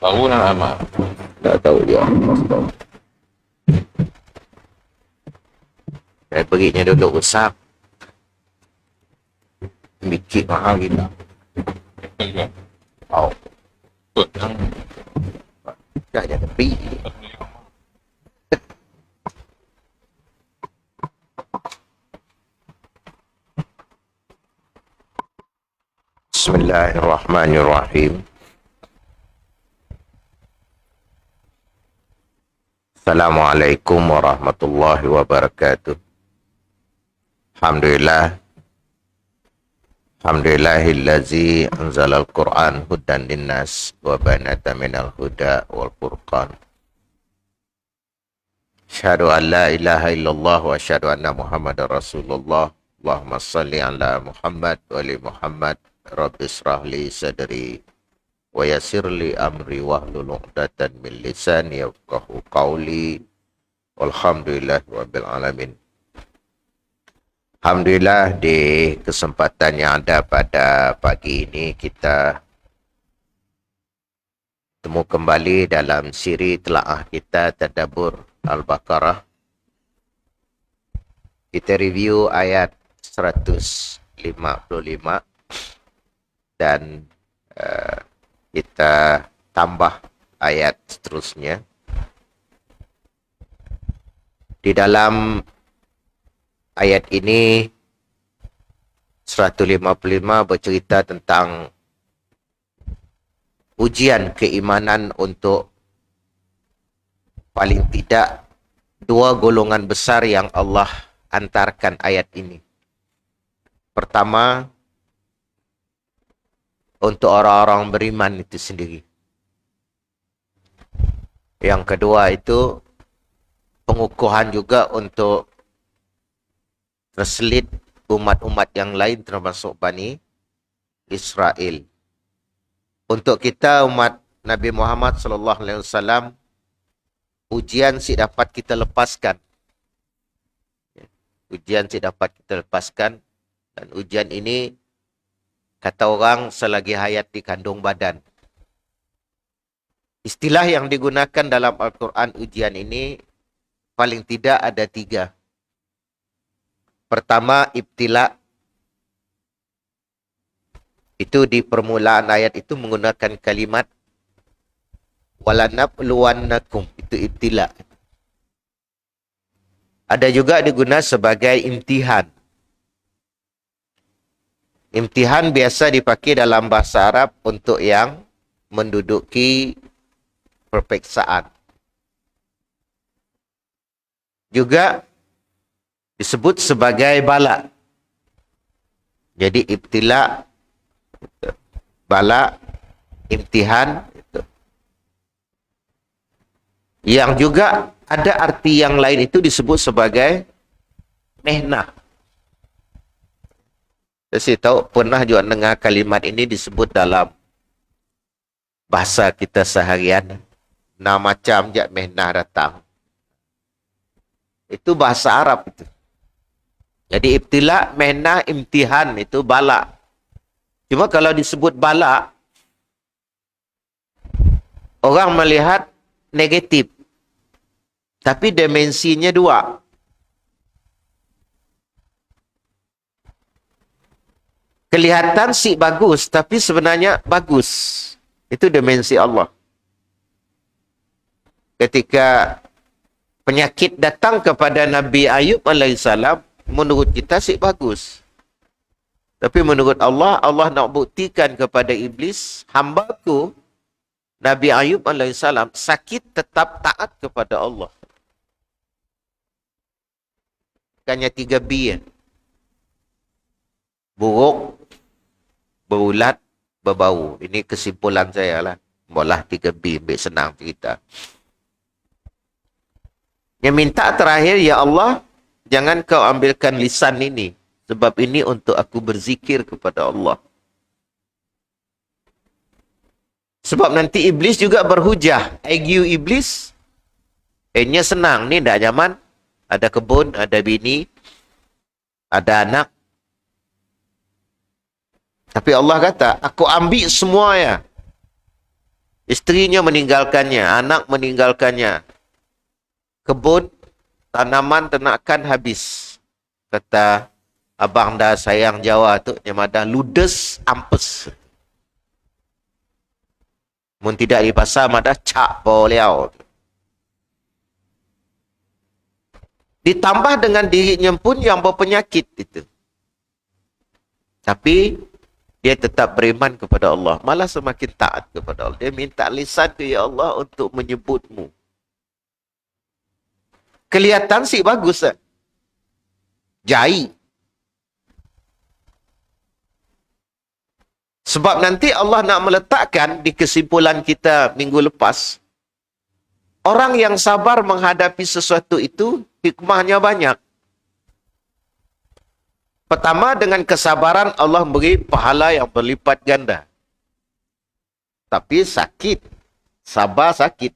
Tahu nak lama. Tak tahu dia. Saya berinya duduk rusak. Bikit mahal kita. Betul juga. Oh, Betul. tak ada tepi. Bismillahirrahmanirrahim. Assalamualaikum warahmatullahi wabarakatuh. Alhamdulillah. Alhamdulillahillazi anzalal Qur'an hudan linnas wa banata minal huda wal furqan. Asyhadu an la ilaha illallah wa asyhadu anna Muhammadar Rasulullah. Allahumma salli ala Muhammad wa ali Muhammad. Rabbi israh li sadri wa yassir li amri wahlul 'uqdatam min lisani yafqahu qawli. Walhamdulillahi rabbil alamin. Alhamdulillah, di kesempatan yang ada pada pagi ini kita temu kembali dalam siri telaah kita Tadabbur Al-Baqarah. Kita review ayat 155 dan kita tambah ayat seterusnya. Di dalam ayat ini 155 bercerita tentang ujian keimanan untuk paling tidak dua golongan besar yang Allah antarkan ayat ini. Pertama, untuk orang-orang beriman itu sendiri. Yang kedua itu pengukuhan juga untuk terselit umat-umat yang lain termasuk Bani Israel. Untuk kita umat Nabi Muhammad sallallahu alaihi wasallam, ujian si dapat kita lepaskan. Ujian si dapat kita lepaskan, dan ujian ini kata orang selagi hayat di kandung badan. Istilah yang digunakan dalam Al-Quran ujian ini paling tidak ada 3. Pertama, ibtila. Itu di permulaan ayat itu menggunakan kalimat walanabluwannakum. Itu ibtila. Ada juga digunakan sebagai imtihan. Imtihan biasa dipakai dalam bahasa Arab untuk yang menduduki perpeksaan. Juga disebut sebagai bala. Jadi ibtila, bala, imtihan. Yang juga ada arti yang lain itu disebut sebagai mihnah. Saya tahu pernah juga dengar kalimat ini disebut dalam bahasa kita seharian. Nah macam je mihnah datang. Itu bahasa Arab itu. Jadi ibtila, mihnah, imtihan itu bala. Cuma kalau disebut bala, orang melihat negatif. Tapi dimensinya 2. Kelihatan sih bagus, tapi sebenarnya bagus. Itu dimensi Allah. Ketika penyakit datang kepada Nabi Ayub alaihissalam, menurut kita sih bagus. Tapi menurut Allah, Allah nak buktikan kepada iblis, hambaku Nabi Ayub alaihissalam sakit tetap taat kepada Allah. Hanya 3 B. Buruk, berulat, berbau. Ini kesimpulan saya lah. Bolah 3 B, ambil senang cerita. Yang minta terakhir, ya Allah, jangan kau ambilkan lisan ini. Sebab ini untuk aku berzikir kepada Allah. Sebab nanti iblis juga berhujah. Argue iblis. Nya senang. Ni dah zaman. Ada kebun, ada bini, ada anak. Tapi Allah kata, aku ambil semua ya. Isterinya meninggalkannya, anak meninggalkannya. Kebun, tanaman, ternakan habis. Kata abang dah sayang Jawa tu, yang ada ludes ampes. Mun tidak di pasar, madah cak poliau. Ditambah dengan dirinya pun yang berpenyakit itu. Tapi dia tetap beriman kepada Allah. Malah semakin taat kepada Allah. Dia minta lisan ke ya Allah untuk menyebutmu. Kelihatan sih bagus. Jai. Sebab nanti Allah nak meletakkan di kesimpulan kita minggu lepas. Orang yang sabar menghadapi sesuatu itu, hikmahnya banyak. Pertama, dengan kesabaran Allah beri pahala yang berlipat ganda. Tapi sakit. Sabar sakit.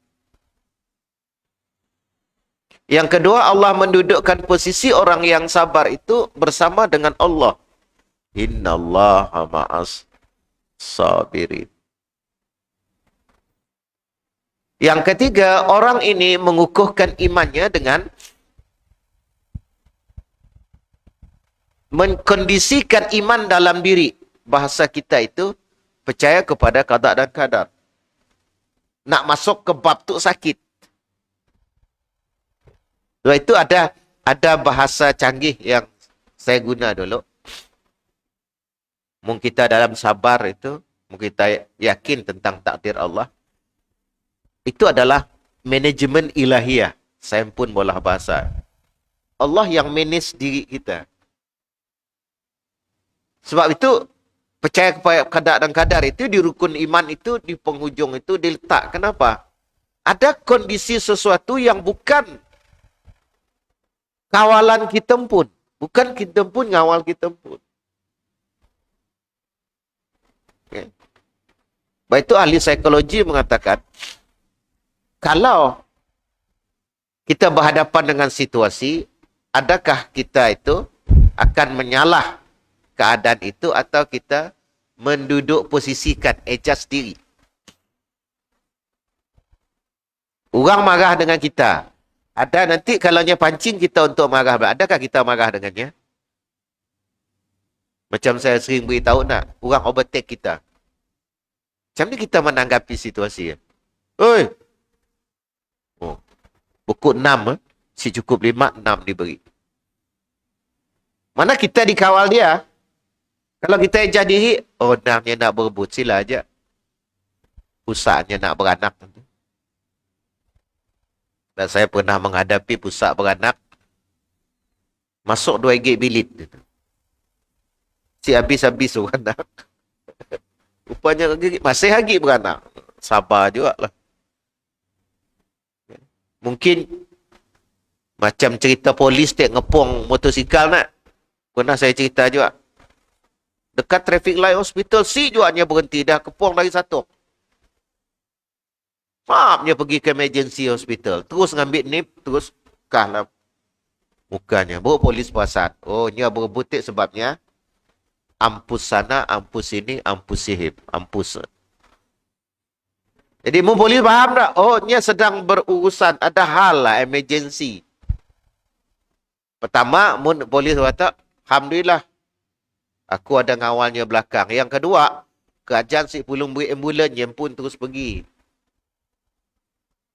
Yang kedua, Allah mendudukkan posisi orang yang sabar itu bersama dengan Allah. Innallaha ma'as sabirin. Yang ketiga, orang ini mengukuhkan imannya dengan mengkondisikan iman dalam diri. Bahasa kita itu percaya kepada qada dan qadar. Nak masuk ke bab tu sakit. Sebab itu ada bahasa canggih yang saya guna dulu. Mungkin kita dalam sabar itu, mungkin kita yakin tentang takdir Allah. Itu adalah manajemen ilahiyah. Saya pun bolah bahasa. Allah yang manage diri kita. Sebab itu, percaya kepada qada dan qadar itu di rukun iman itu, di penghujung itu diletak. Kenapa? Ada kondisi sesuatu yang bukan kawalan kita pun. Bukan kita pun ngawal kita pun. Okay. Baik itu ahli psikologi mengatakan, kalau kita berhadapan dengan situasi, adakah kita itu akan menyalah keadaan itu atau kita menduduk posisikan, adjust diri. Orang marah dengan kita. Ada nanti kalaunya pancing kita untuk marah. Adakah kita marah dengannya? Macam saya sering beritahu nak, orang overtake kita. Macam ni kita menanggapi situasi. Oi! Oh. Pukul 6, si cukup 5, 6 diberi. Mana kita dikawal dia? Kalau kita ejah diri, oh namanya nak berebut, sila aja. Pusatnya nak beranak. Dan saya pernah menghadapi pusat beranak. Masuk 2 gig bilit. Si habis-habis beranak. Rupanya masih lagi beranak. Sabar juga lah. Mungkin macam cerita polis tak ngepong motosikal nak. Pernah saya cerita juga. Dekat traffic light hospital, si juanya berhenti. Dah kepong lagi satu. Maafnya pergi ke emergency hospital. Terus ngambil nip, terus kahlah mukanya. Baru polis perasan. Oh, ni berebut sebabnya ampus sana, ampus sini, ampus sihib. Ampus. Jadi, mu polis faham tak? Oh, ni sedang berurusan. Ada hal lah, emergency. Pertama, mu polis kata, alhamdulillah. Aku ada ngawalnya belakang. Yang kedua, kerajaan si pulung beri ambulan yang pun terus pergi.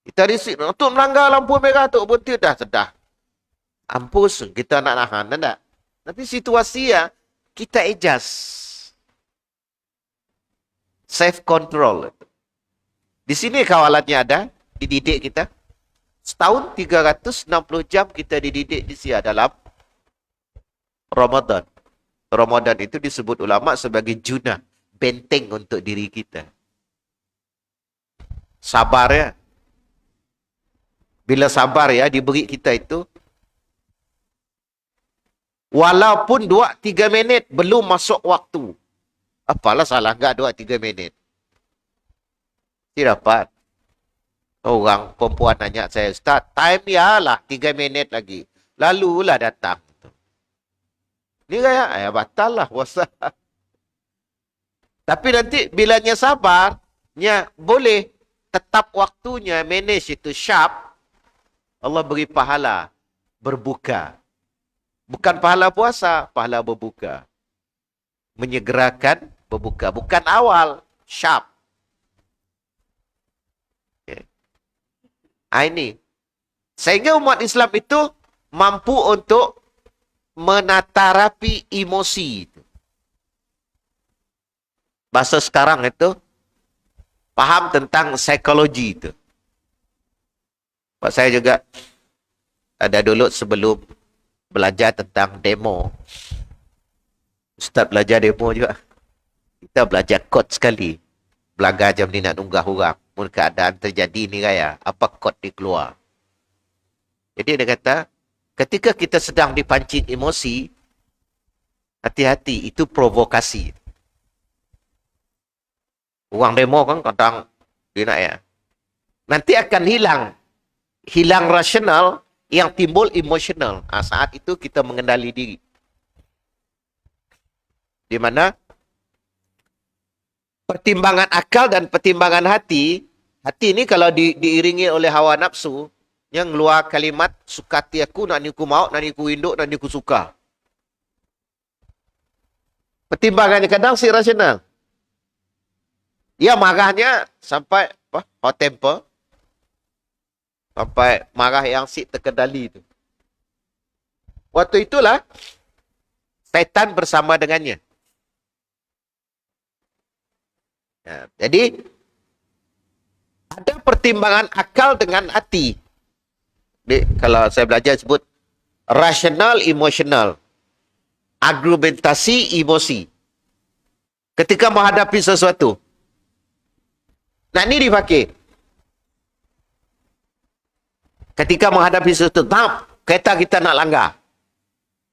Kita risik, untuk melanggar lampu merah tu, berhenti dah sedah. Ampus, kita nak nahan, tak? Tapi situasi ya, kita adjust. Self-control. Di sini kawalannya ada, dididik kita. Setahun 360 jam kita dididik di sini dalam Ramadan. Ramadan itu disebut ulama sebagai junah, benteng untuk diri kita. Sabar ya. Bila sabar ya, diberi kita itu, walaupun 2-3 minit belum masuk waktu. Apalah salah enggak 2-3 minit. Tidak dapat. Orang perempuan nanya saya, Ustaz, time ya lah 3 minit lagi. Lalulah datang. Ni kaya, batal lah puasa. Tapi nanti bilanya sabar, nya boleh. tetap waktunya, manage itu sharp, Allah beri pahala berbuka. Bukan pahala puasa, pahala berbuka. Menyegerakan berbuka. Bukan awal, sharp. Okay. Ini. Sehingga umat Islam itu mampu untuk menata rapi emosi. Bahasa sekarang itu paham tentang psikologi itu. Pak saya juga ada dulu sebelum belajar tentang demo. Ustaz belajar demo juga. Kita belajar kod sekali. Belajar jam ni nak nunggah orang. Mungkin keadaan terjadi ni raya. Apa kod dikeluar. Jadi dia kata, ketika kita sedang dipancing emosi, hati-hati, itu provokasi. Orang demo kan kadang dia nak ya. Nanti akan hilang rasional yang timbul emosional. Saat itu kita mengendali diri. Di mana pertimbangan akal dan pertimbangan hati ini kalau diiringi oleh hawa nafsu, yang keluar kalimat sukati aku, nak ni ku mau, nak ni ku induk, nak ni ku suka. Pertimbangannya kadang si rasional. Dia marahnya sampai hot temper. Sampai marah yang si terkendali itu. Waktu itulah syaitan bersama dengannya. Ya, jadi ada pertimbangan akal dengan hati. Kalau saya belajar sebut rasional, emosional, argumentasi, emosi. Ketika menghadapi sesuatu. Nah ini dipakai. Ketika menghadapi sesuatu, kereta kita nak langgar.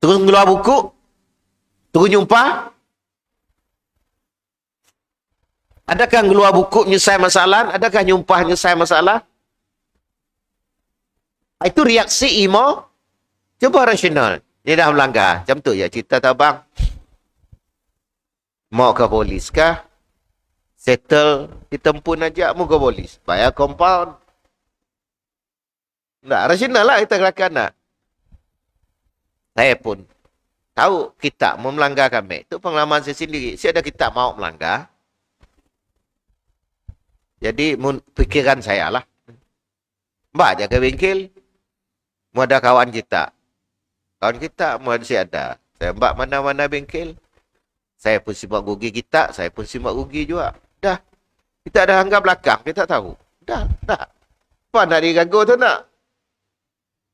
Terus keluar buku, terus jumpa. Adakah keluar buku menyelesai masalah? Adakah nyumpah menyelesai masalah? Itu reaksi coba rasional. Dia dah melanggar. Macam tu ya cerita tabang. Mau ke polis kah? Settle. Kita pun ajak mau ke polis. Bayar compound. Tak, rasional lah kita kelakan nak. Saya pun tahu kita mau melanggar kami. Itu pengalaman saya sendiri. Saya ada kita mau melanggar. Jadi pikiran saya lah. Mbak jaga bengkel. Mau ada kawan kita. Kawan kita masih ada. Saya mbak mana-mana bengkel. Saya pun simak rugi kita. Saya pun simak rugi juga. Dah. Kita dah anggap belakang. Kita tahu. Dah. Apa nak diganggu tu nak?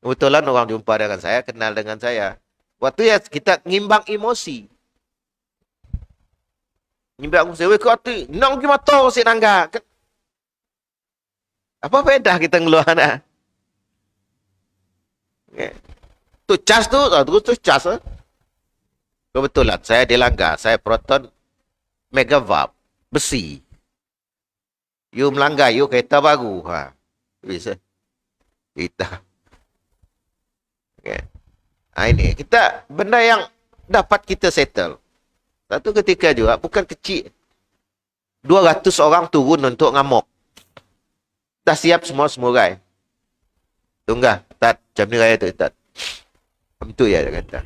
Kebetulan orang jumpa dengan saya. Kenal dengan saya. Waktu ya kita ngimbang emosi. Ngimbang emosi. Weh kau hati. Nang pergi mata si nangga. Apa beda kita ngeluar nak? Tu cas tu, terus tu cas. Kebetulan saya dilanggar. Saya proton megawatt besi. You melanggar, you kereta baru. Bisa. Kita. Okay. Ini kita benda yang dapat kita settle. Satu ketika juga bukan kecil. 200 orang turun untuk ngamuk. Dah siap semua semurai. Tunggah, Tat, macam ni raya tu, Tat. Macam tu ya, dia kata.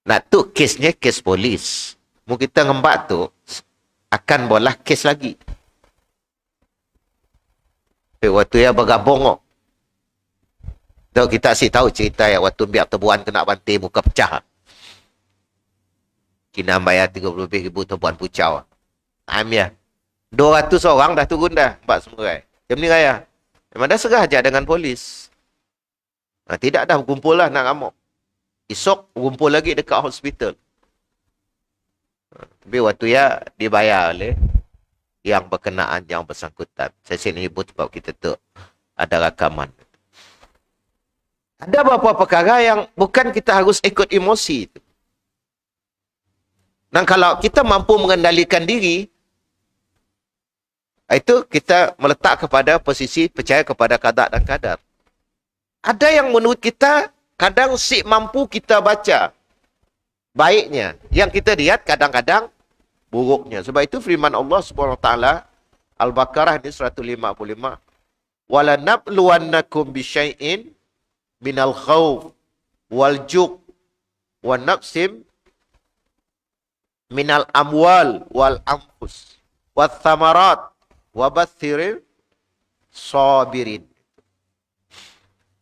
Nah, tu kesnya kes polis. Mu kita ngembak tu, akan bolah kes lagi. Waktu ya bergabung kok. Tu kita si tahu cerita ya, waktu biar tebuan kena bantai muka pecah. Kina bayar 30 ribu tebuan pucau. Ya. 200 orang dah turun dah, mbak semurai. Macam ni raya. Memang dah serah je dengan polis. Tidak dah kumpul lah nak ngamuk. Esok kumpul lagi dekat hospital. Tapi waktu ya dibayar oleh yang berkenaan, yang bersangkutan. Saya sini sebut sebab kita tu ada rakaman. Ada beberapa perkara yang bukan kita harus ikut emosi. Dan kalau kita mampu mengendalikan diri, itu kita meletak kepada posisi percaya kepada qada dan qadar. Ada yang menurut kita kadang si mampu kita baca baiknya. Yang kita lihat kadang-kadang buruknya. Sebab itu firman Allah Subhanahu Wa Taala Al-Baqarah ini 155. Wala nabluwannakum bisyai'in minal khawf wal ju' wa naqsim minal amwal wal anfus wath thamarat wa baththiril sabirin.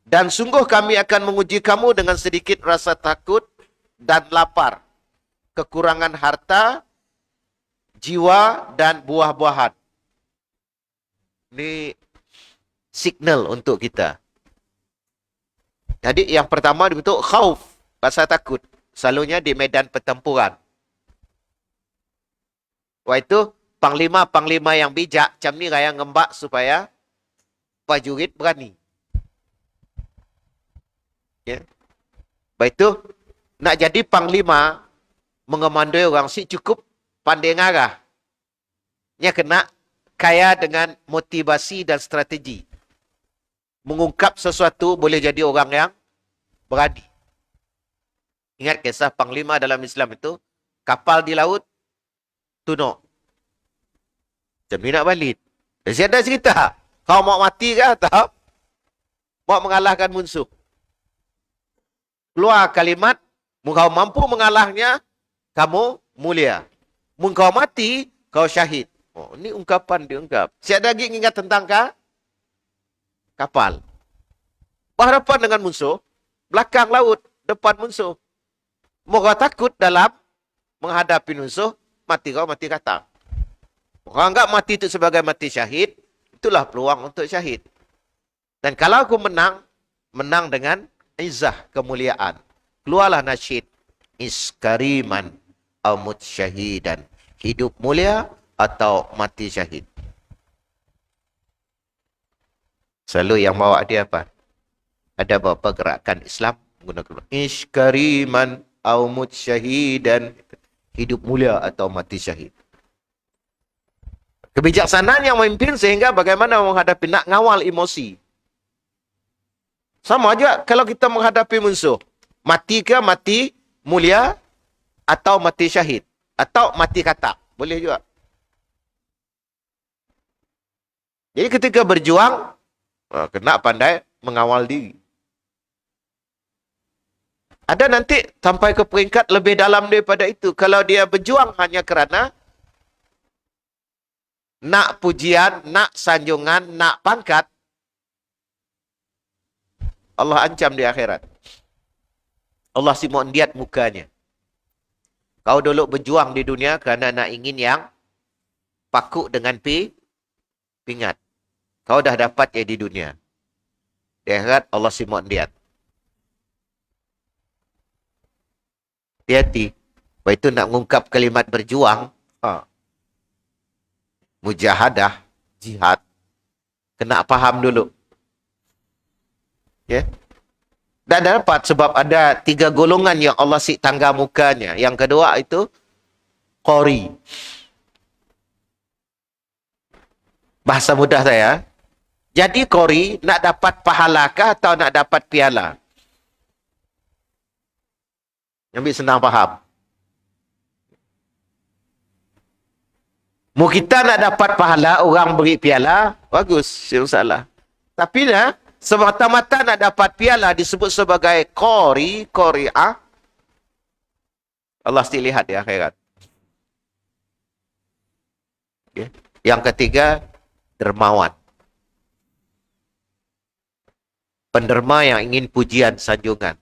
Dan sungguh kami akan menguji kamu dengan sedikit rasa takut dan lapar, kekurangan harta, jiwa dan buah-buahan. Ini signal untuk kita. Jadi yang pertama dibentuk khauf, rasa takut. Selalunya di medan pertempuran. Wah itu panglima-panglima yang bijak macam ni raya ngembak supaya prajurit berani. Ya. Baik itu nak jadi panglima mengemandoi orang si cukup pandai ngarah. Nya kena kaya dengan motivasi dan strategi. Mengungkap sesuatu boleh jadi orang yang berani. Ingat kisah panglima dalam Islam itu, kapal di laut tunuk. Macam ni nak balik. Jadi ada cerita. Kau mau mati ke atau mau mengalahkan musuh? Keluar kalimat, kau mampu mengalahnya, kamu mulia. Kau mati, kau syahid. Oh, ini ungkapan diungkap. Siapa lagi ingat tentang kapal? Berhadapan dengan musuh, belakang laut, depan musuh. Kau takut dalam menghadapi musuh, mati kau mati kata. Orang enggak mati itu sebagai mati syahid, itulah peluang untuk syahid. Dan kalau aku menang, menang dengan izzah, kemuliaan. Keluarlah nasyid, iskariman amut syahidan. Hidup mulia atau mati syahid. Selalu yang bawa dia apa? Ada beberapa gerakan Islam menggunakan iskariman amut syahidan. Hidup mulia atau mati syahid. Kebijaksanaan yang memimpin sehingga bagaimana menghadapi, nak ngawal emosi. Sama aja kalau kita menghadapi musuh. Mati ke mati mulia atau mati syahid. Atau mati kata. Boleh juga. Jadi ketika berjuang, kena pandai mengawal diri. Ada nanti sampai ke peringkat lebih dalam daripada itu. Kalau dia berjuang hanya kerana nak pujian, nak sanjungan, nak pangkat, Allah ancam di akhirat. Allah simuk diat mukanya. Kau dulu berjuang di dunia kerana nak ingin yang pakuk dengan pingat. Kau dah dapat ya di dunia. Di akhirat Allah simuk diat. Hati-hati. Lepas itu nak mengungkap kalimat berjuang, mujahadah, jihad, kena faham dulu. Ya. Dan dapat sebab ada 3 golongan yang Allah si tangga mukanya. Yang kedua itu qori. Bahasa mudah saya. Jadi qori nak dapat pahala kah atau nak dapat piala? Ambil senang faham. Mu kita nak dapat pahala, orang beri piala, bagus, tidak masalah. Tapi semata-mata nak dapat piala disebut sebagai qari'ah. Allah still lihat di akhirat. Okay. Yang ketiga, dermawan. Penderma yang ingin pujian, sanjungan.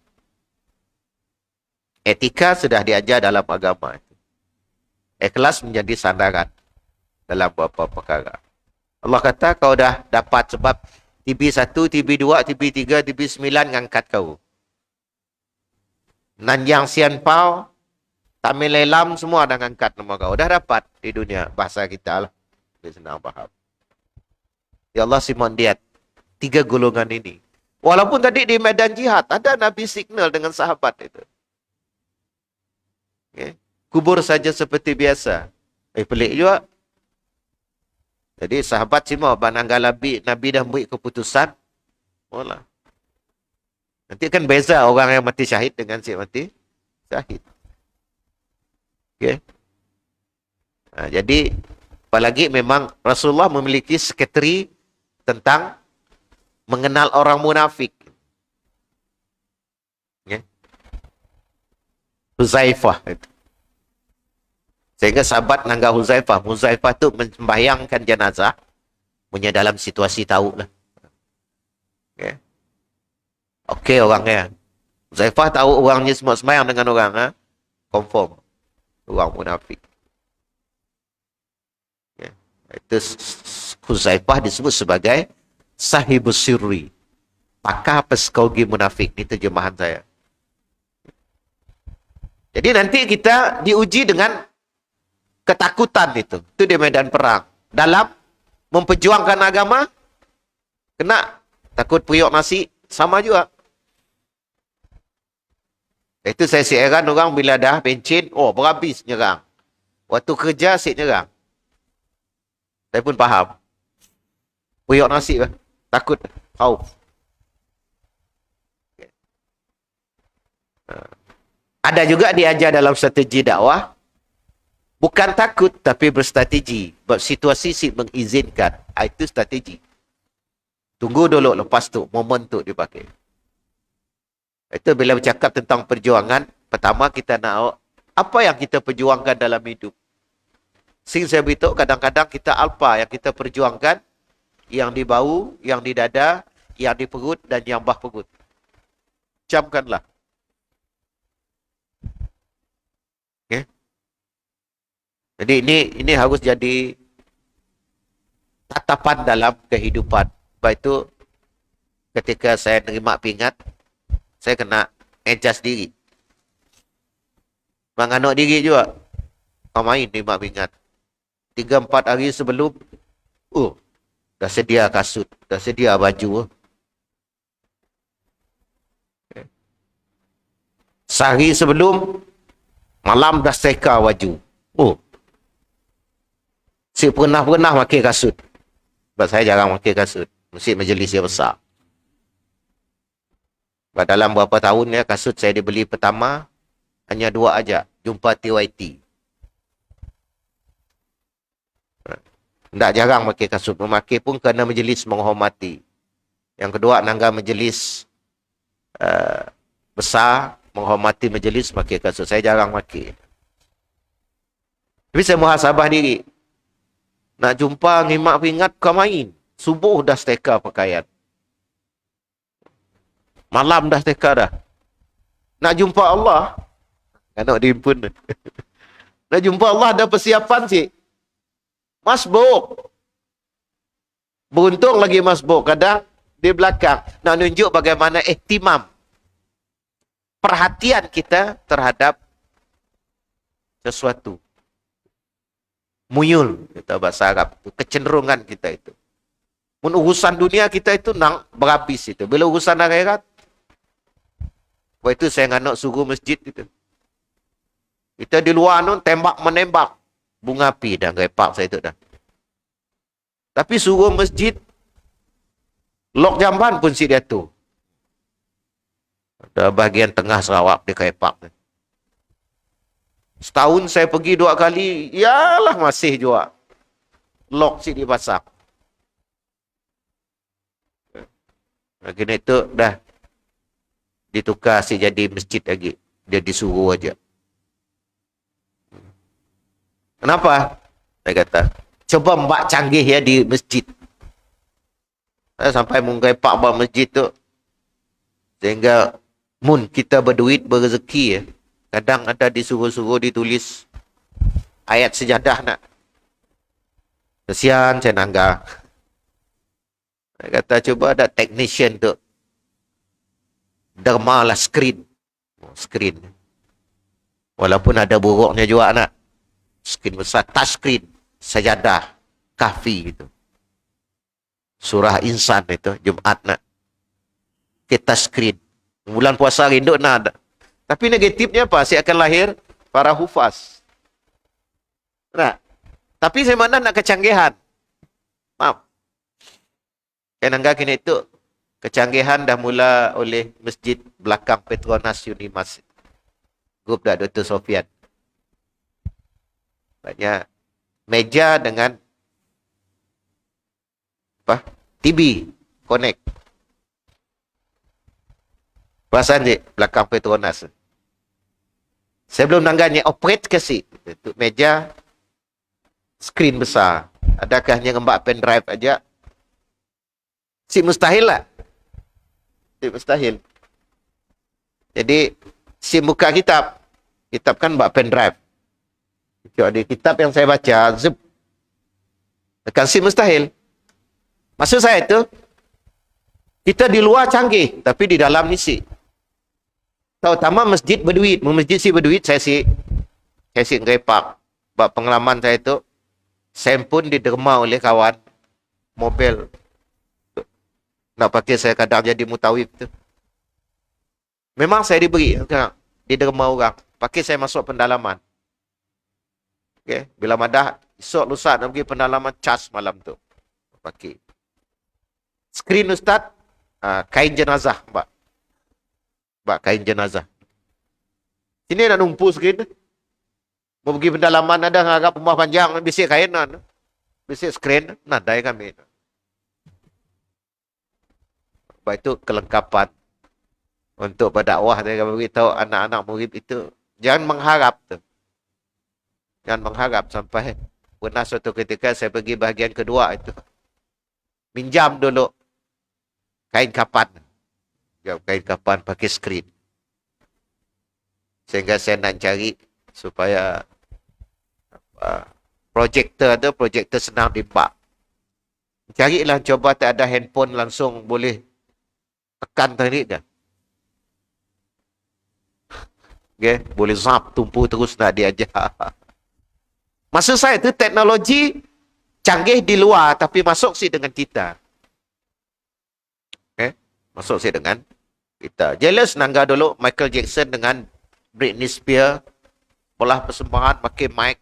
Etika sudah diajar dalam agama. Ikhlas menjadi sandaran dalam beberapa perkara. Allah kata kau dah dapat sebab TV1, TV2, TV3, TV9 ngangkat kau. Nanjang Sian Pau, Tamil Elam semua dah ngangkat nama kau. Dah dapat di dunia bahasa kita lah. Dia senang faham. Ya Allah simon diat 3 golongan ini. Walaupun tadi di medan jihad ada Nabi signal dengan sahabat itu. Okay. Kubur saja seperti biasa. Pelik juga. Jadi sahabat semua bananggal Nabi dah beri keputusan. Olah. Nanti kan beza orang yang mati syahid dengan si mati syahid. Okey. Jadi Apalagi memang Rasulullah memiliki sekretari tentang mengenal orang munafik. Ya. Huzaifah itu. Sehingga sahabat nanggah Huzaifah. Huzaifah tu membayangkan jenazah. Punya dalam situasi tahu lah. Ya. Okey orangnya. Huzaifah tahu orangnya semua sembahyang dengan orang. Ha? Confirm. Orang munafik. Ya. Itu Huzaifah disebut sebagai sahibus sirri. Pakar psikologi munafik. Ini terjemahan saya. Jadi nanti kita diuji dengan ketakutan itu. Itu di medan perang. Dalam memperjuangkan agama, kena takut periuk nasi, sama juga. Itu saya heran orang bila dah bencin, oh berhabis nyerang. Waktu kerja asyik nyerang. Saya pun faham. Periuk nasi lah. Takut. Khauf. Ada juga diajar dalam strategi dakwah. Bukan takut, tapi berstrategi. Sebab situasi si mengizinkan. Itu strategi. Tunggu dulu, lepas tu, momen tu dipakai. Itu bila bercakap tentang perjuangan, pertama kita nak, apa yang kita perjuangkan dalam hidup. Sing saya beritahu, kadang-kadang kita alpa yang kita perjuangkan, yang di bahu, yang di dada, yang di perut, dan yang bah perut. Camkanlah. Okay. Jadi ini harus jadi tatapan dalam kehidupan. Sebab itu ketika saya nerima pingat, saya kena adjust diri. Menganuk diri juga. Kau main nerima pingat. 3-4 hari sebelum, dah sedia kasut, dah sedia baju. Sehari sebelum, malam dah seka baju. Si pernah pakai kasut. Sebab saya jarang pakai kasut. Mesti majlis yang besar. Sebab dalam beberapa tahun ya, kasut saya dibeli pertama, hanya 2 aja. Jumpa TYT. Tak jarang pakai kasut. Memakai pun kerana majlis menghormati. Yang kedua, nangga majlis besar, menghormati majlis, pakai kasut. Saya jarang pakai. Tapi saya muhasabah diri. Nak jumpa ngimak peringat kau main. Subuh dah seteka pakaian. Malam dah seteka dah. Nak jumpa Allah. Nak diimpun. Nak jumpa Allah ada persiapan sih. Masbuk. Beruntung lagi masbuk. Kadang di belakang. Nak nunjuk bagaimana ihtimam. Perhatian kita terhadap sesuatu. Muyul, kita bahasa Arab. Kecenderungan kita itu. Urusan dunia kita itu nak berhabis itu. Bila urusan akhirat, waktu itu saya nganak suruh masjid itu. Kita di luar nun tembak-menembak. Bunga api dah gepak saya itu dah. Tapi suruh masjid, lok jamban pun si dia tu. Ada bahagian tengah Sarawak dia gepak. Setahun saya pergi 2 kali, yalah masih juga. Lok si dipasang. Akhirnya itu dah ditukar si jadi masjid lagi. Dia disuruh aja. Kenapa? Saya kata, coba mbak canggih ya di masjid. Saya sampai menggepak bawa masjid tu. Sehingga mun kita berduit, berrezeki ya. Kadang ada disuruh-suruh ditulis ayat sejadah nak. Kesian saya nangga. Saya kata coba ada technician tu. Dermalah screen. Screen. Walaupun ada buruknya juga nak. Screen besar, touch screen. Sejadah. Kahfi itu. Surah Insan itu, Jumaat nak. Kita screen. Bulan puasa rindu nak ada. Tapi negatifnya apa? Saya akan lahir para hufaz. Nah, tapi saya mana nak kecanggihan. Maaf. Saya nanggah kini itu, kecanggihan dah mula oleh masjid belakang Petronas Unimas. Grup dah Dr. Sofian. Banyak meja dengan apa? TV connect. Perasan je belakang Petronas. Saya belum nangganya operate ke si. Itu meja skrin besar. Adakah hanya ngembak pen drive aja? Si mustahil lah. Si mustahil. Jadi si buka kitab. Kitab kan mbak pen drive. Jadi kitab yang saya baca, zip. Tekan si mustahil. Maksud saya itu, kita di luar canggih, tapi di dalam ni si. Terutama masjid berduit. Masjid si berduit, saya si ngerepak. Sebab pengalaman saya itu, saya pun diderma oleh kawan mobil. Nak pakai saya kadang jadi mutawif tu. Memang saya diberi, diderma orang. Pakai saya masuk pendalaman. Okay. Bila madah, esok lusa nak pergi pendalaman cas malam tu. Pakai. Skrin ustaz, kain jenazah, mbak. Mbak, kain jenazah. Sini nak numpu skrin. Mau pergi pendalaman ada ngagap rumah panjang, bisik kain, bisik skrin, nadai kami. Sebab itu kelengkapan untuk berdakwah. Saya beritahu anak-anak murid itu, jangan mengharap tu. Jangan mengharap sampai pernah suatu ketika saya pergi bahagian kedua itu. Minjam dulu kain kapan. Kain kapan pakai skrin. Sehingga saya nak cari supaya projektor senang dimpak. Carilah, coba tak ada handphone langsung boleh tekan tadi dah. Okay, boleh zap, tumpu terus nak diajar. Maksud saya itu teknologi canggih di luar tapi masuk sih dengan kita. Okay, masuk sih dengan kita. Jelas nangga dulu Michael Jackson dengan Britney Spears bola persembahan pakai mic.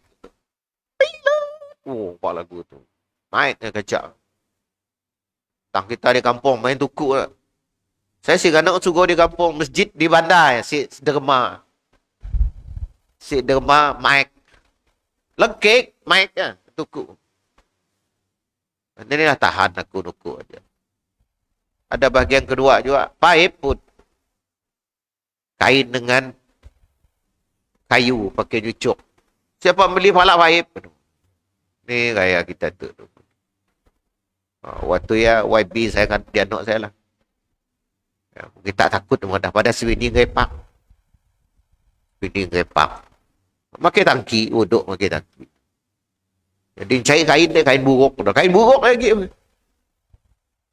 Oh, apa lagu tu? Mic yang kacak. Tang kita di kampung main tuku lah. Saya sih kena suruh di kampung masjid di bandar si derma. Si derma mic. Lekek mic kan tuku. Ini lah tahan aku nuku aja. Ada bahagian kedua juga, paip pun kain dengan kayu pakai nyucuk. Siapa beli palak paip? Ni gaya kita tu. Waktu ya YB saya kan dia anak saya lah. Ya, kita takut dah pada swini ngepak. Swini ngepak. Makai tangki, duduk makai tangki. Jadi cari kain dia, kain buruk. Kain buruk lagi.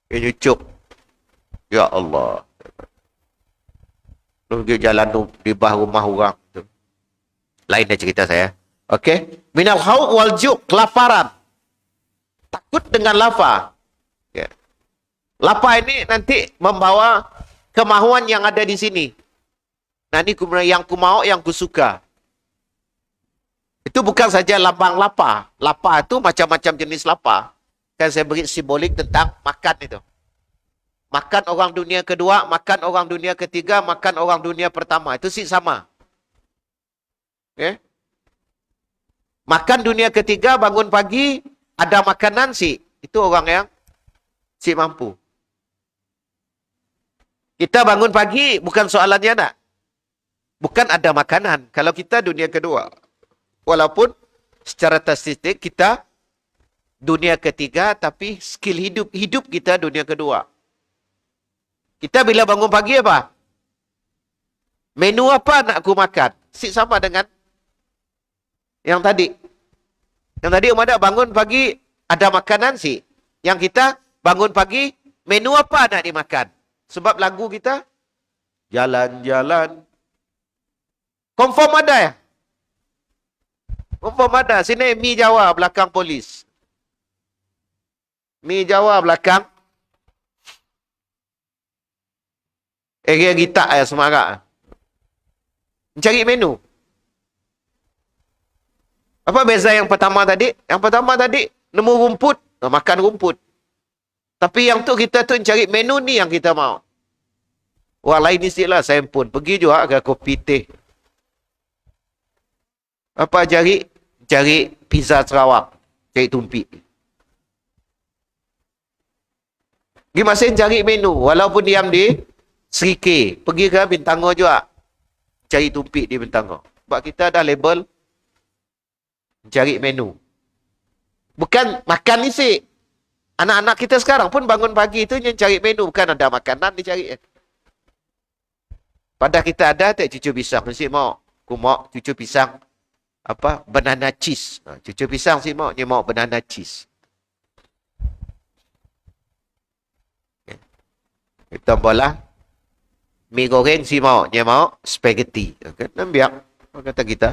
Kain nyucuk. Ya Allah. Pergi jalan tu di bawah rumah orang tu. Lain dah cerita saya. Okey. Minal khawf wal ju', kelaparan. Takut dengan lapar. Okay. Lapar ini nanti membawa kemahuan yang ada di sini. Nah ini yang ku mau, yang ku suka. Itu bukan saja lambang lapar. Lapar itu macam-macam jenis lapar. Kan saya beri simbolik tentang makan itu. Makan orang dunia kedua, makan orang dunia ketiga, makan orang dunia pertama. Itu sih sama. Okay. Makan dunia ketiga, bangun pagi, ada makanan sih. Itu orang yang si mampu. Kita bangun pagi, bukan soalannya nak. Bukan ada makanan. Kalau kita dunia kedua. Walaupun secara statistik kita dunia ketiga, tapi skill hidup kita dunia kedua. Kita bila bangun pagi apa? Menu apa nak aku makan? Sama dengan yang tadi. Yang tadi umat bangun pagi ada makanan sih. Yang kita bangun pagi menu apa nak dimakan? Sebab lagu kita jalan-jalan. Confirm ada ya? Confirm ada. Sini Mi Jawa belakang polis. Mi Jawa belakang area gitak ya semarak. Mencari menu. Apa beza yang pertama tadi? Yang pertama tadi nemu rumput, makan rumput. Tapi yang tu kita tu cari menu ni yang kita mau. Wah lain istilah saya pun pergi juga ke kopi teh. Apa cari? Cari pizza Sarawak. Cari tumpi. Pergi masing cari menu. Walaupun diam di Serikir. Pergi ke Bintangor juga. Cari tumpi di Bintangor. Sebab kita dah label cari menu. Bukan makan ni sih. Anak-anak kita sekarang pun bangun pagi tu yang cari menu. Bukan ada makanan dicari. Pada kita ada tak cucu pisang. Mesti mau. Aku mau cucu pisang. Apa? Banana cheese. Cucu pisang si mau. Dia mau banana cheese. Kita bola. Mie goreng si mau. Dia mau spaghetti. Okay? Nambiak. Kata kita.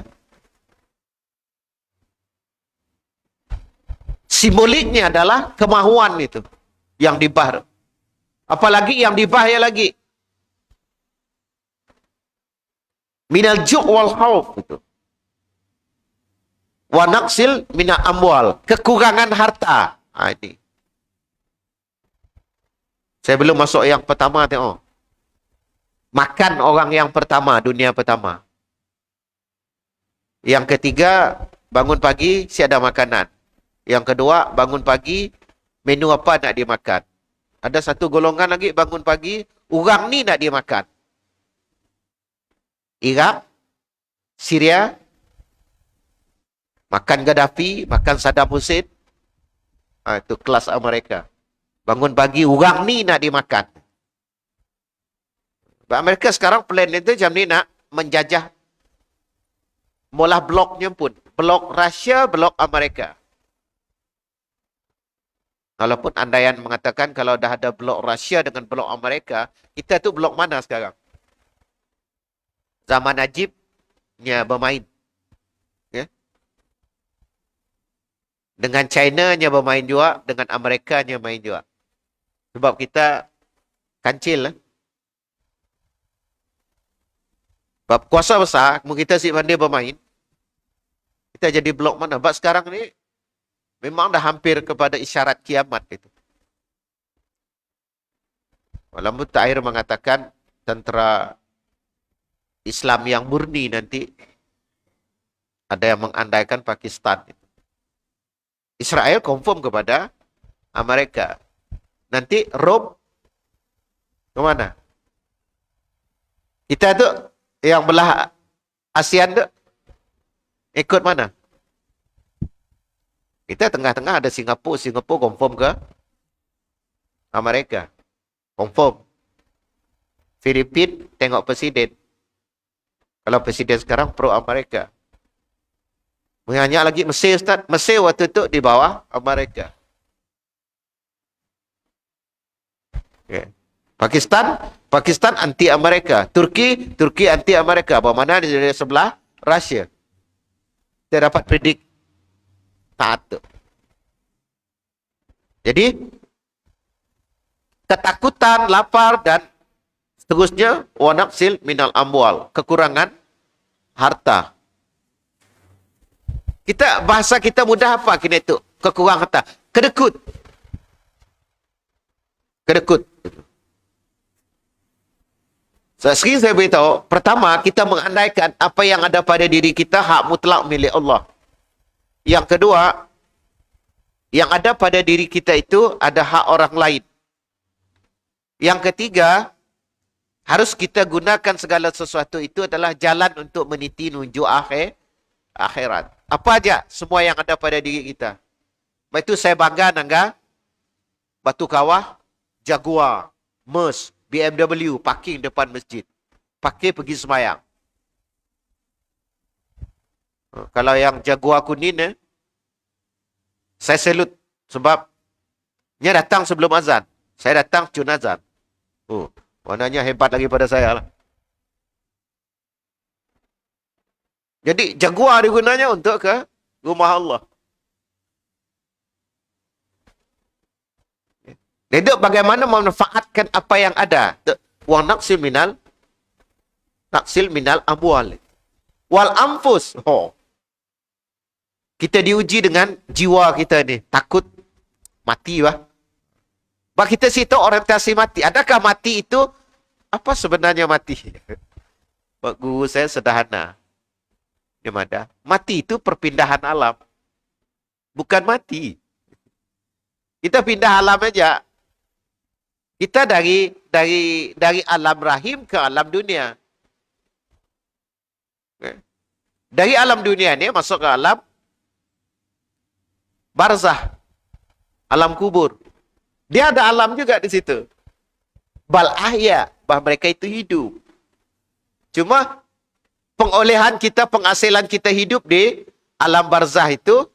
Simboliknya adalah kemahuan itu. Yang dibah. Apalagi yang dibah ya lagi. Minal ju' wal khawf itu. Wa naqsil minal amwal. Kekurangan harta. Ini. Saya belum masuk yang pertama tengok. Makan orang yang pertama, dunia pertama. Yang ketiga, bangun pagi, si ada makanan. Yang kedua, bangun pagi, menu apa nak dimakan. Ada satu golongan lagi, bangun pagi, orang ni nak dimakan. Iraq, Syria, makan Gaddafi, makan Saddam Hussein. Itu kelas Amerika. Bangun pagi, orang ni nak dimakan. Amerika sekarang plan itu jam ni nak menjajah mula bloknya pun. Blok Rusia, blok Amerika. Walaupun andaian mengatakan kalau dah ada blok Rusia dengan blok Amerika, kita tu blok mana sekarang? Zaman Najibnya bermain. Ya? Dengan China-nya bermain juga, dengan Amerika-nya main juga. Sebab kita kancil lah. Sebab kuasa besar, kita si pandai bermain, kita jadi blok mana? Sebab sekarang ni, memang dah hampir kepada isyarat kiamat itu. Walaupun Tahir mengatakan tentera Islam yang murni nanti ada yang mengandaikan Pakistan. Israel confirm kepada Amerika. Nanti Rom ke mana? Kita tu yang belah ASEAN tu ikut mana? Kita tengah-tengah ada Singapura. Singapura confirm ke Amerika. Confirm. Filipin tengok presiden. Kalau presiden sekarang pro-Amerika. Banyak lagi Mesir, Ustaz. Mesir waktu itu di bawah Amerika. Okay. Pakistan anti-Amerika. Turki anti-Amerika. Bahawa mana di sebelah Rusia. Kita dapat predict saat itu. Jadi, ketakutan, lapar, dan seterusnya, wa naqsil minal amwal. Kekurangan harta. Bahasa kita mudah apa kini itu? Kekurangan harta. Kedekut. Sering saya beritahu, pertama, kita mengandaikan apa yang ada pada diri kita, hak mutlak milik Allah. Yang kedua, yang ada pada diri kita itu ada hak orang lain. Yang ketiga, harus kita gunakan segala sesuatu itu adalah jalan untuk meniti menuju akhirat. Apa aja semua yang ada pada diri kita. Sebab itu saya bangga nangga Batu Kawah, Jaguar, Merc, BMW parking depan masjid. Pakai pergi semayang. Kalau yang Jaguar kuning saya salut sebab dia datang sebelum azan. Saya datang cun azan. Warnanya hebat lagi pada saya lah. Jadi Jaguar digunanya untuk ke rumah Allah. Jadi bagaimana memanfaatkan apa yang ada. Wa naqsil minal amwal. Wal anfus. Kita diuji dengan jiwa kita ni. Takut mati lah. Sebab kita situ orientasi mati. Adakah mati itu? Apa sebenarnya mati? Pak guru saya sederhana. Dia ada. Mati itu perpindahan alam. Bukan mati. Kita pindah alam aja. Kita dari alam rahim ke alam dunia. Dari alam dunia ni masuk ke alam barzah, alam kubur. Dia ada alam juga di situ. Bal ahya, bahawa mereka itu hidup. Cuma pengolehan kita, penghasilan kita hidup di alam barzah itu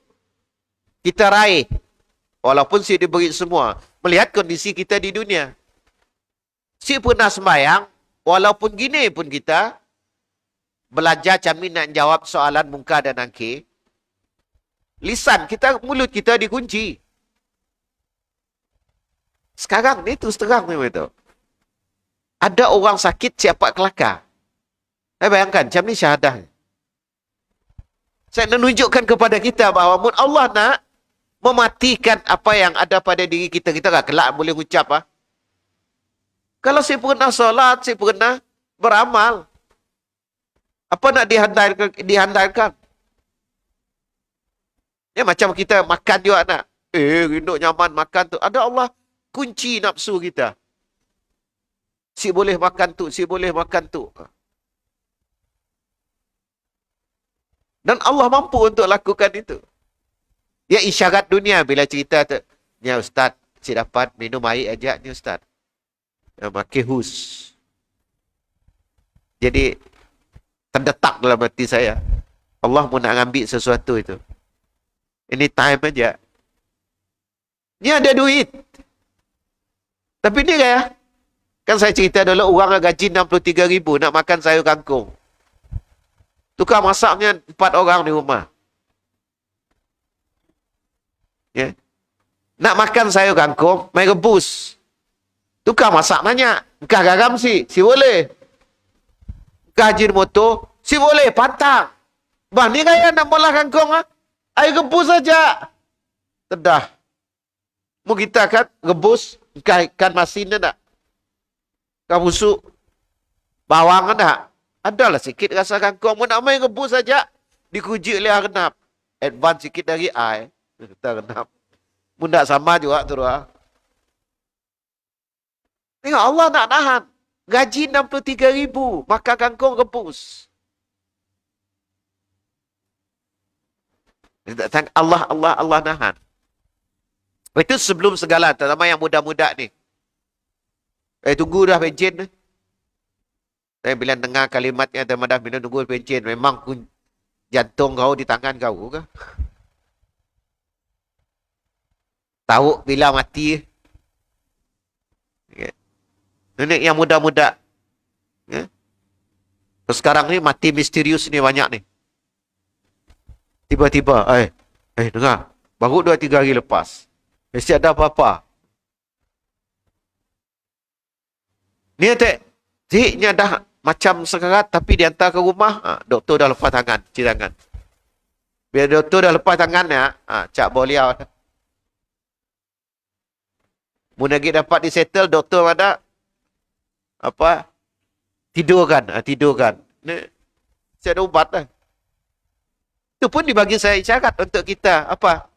kita raih. Walaupun si diberi semua. Melihat kondisi kita di dunia. Si pernah sembahyang, walaupun gini pun kita belajar kami nak jawab soalan mungkar dan nakir. Lisan kita, mulut kita dikunci. Sekarang ni terus terang memang itu. Ada orang sakit siapa kelakar. Saya bayangkan macam ni syahadah. Saya menunjukkan kepada kita bahawa Allah nak mematikan apa yang ada pada diri kita. Kita tak kelak boleh ucap. Kalau saya pernah solat, saya pernah beramal. Apa nak dihandarkan? Ya macam kita makan juga nak. Rindu nyaman makan tu. Ada Allah kunci nafsu kita. Si boleh makan tu, si boleh makan tu. Dan Allah mampu untuk lakukan itu. Ya isyarat dunia bila cerita tu. Ya Ustaz, si dapat minum air aja ni Ustaz. Ya, makin hus. Jadi terdetak dalam hati saya. Allah mau nak ambil sesuatu itu. Ini time aja. Ni ada duit. Tapi ni kaya. Kan saya cerita dulu orang gaji 63,000 nak makan sayur kangkung. Tukar masaknya 4 orang di rumah. Ya. Nak makan sayur kangkung, main rebus. Tukar masak nanya. Bukan garam si boleh. Gaji motor, si boleh, pantang. Bang, ni kaya nak bola kangkung air rebus saja. Tedah. Mau kita kan rebus, ikan masin tak? Ikan busuk. Bawang tak? Adalah sikit rasa kangkung. Mau nak main rebus saja, dikuji oleh renap. Advance sikit dari air. Kita renap. Mau tak sama juga tu. Tengok Allah nak nahan. Gaji 63,000. Makan kangkung rebus. Allah nahan. Itu sebelum segala. Terutama yang muda-muda ni. Tunggu dah pencen ni. Saya bila dengar kalimatnya dah bila tunggu pencen. Memang jantung kau di tangan kau ke? Tahu bila mati. Ini yang muda-muda. Sekarang ni mati misterius ni banyak ni. Tiba-tiba, dengar. Baru 2-3 hari lepas. Mesti ada apa-apa. Ni ziknya dah macam sekarat tapi dihantar ke rumah. Doktor dah lepas tangan, cuci tangan. Bila doktor dah lepas tangannya, cak boliau. Munagi dapat disettle, doktor ada apa? Tidurkan. Ni saya ada ubat dah. Itu pun dibagi saya isyarat untuk kita. Apa?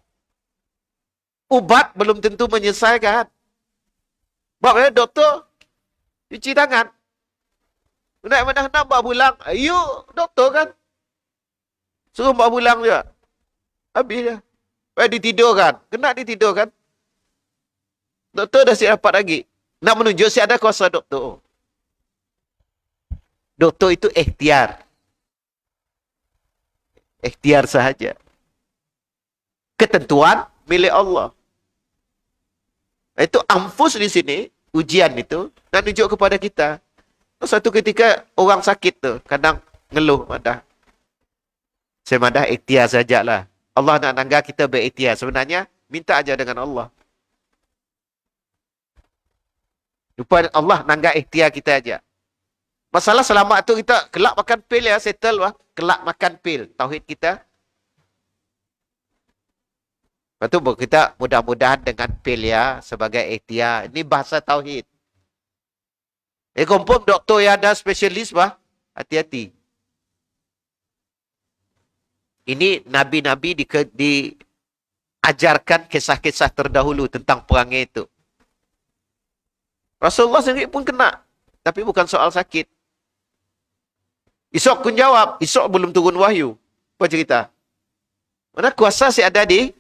Ubat belum tentu menyelesaikan. Sebab doktor cuci tangan. Nak bawa pulang. Ayo, doktor kan. Suruh bawa pulang juga. Habis dah. Ditidurkan. Kena ditidurkan. Doktor dah siap dapat lagi. Nak menunjuk si ada kuasa doktor. Doktor itu ikhtiar. Ikhtiar sahaja. Ketentuan milik Allah. Itu anfus di sini, ujian itu, nak tunjuk kepada kita. Satu ketika orang sakit tu, kadang ngeluh madah. Saya madah ikhtiar sajalah. Allah nak nangga kita berikhtiar. Sebenarnya, minta aja dengan Allah. Lupa Allah nangga ikhtiar kita aja. Masalah selamat tu kita kelak makan pil ya, settle lah. Kelak makan pil. Tauhid kita. Lepas tu kita mudah-mudahan dengan pil ya sebagai ikhtiar. Ini bahasa tauhid. Confirm doktor yang ada spesialis bah. Hati-hati. Ini nabi-nabi ajarkan kisah-kisah terdahulu tentang perangai itu. Rasulullah sendiri pun kena. Tapi bukan soal sakit. Esok pun jawab. Esok belum turun wahyu. Apa cerita? Mana kuasa si ada di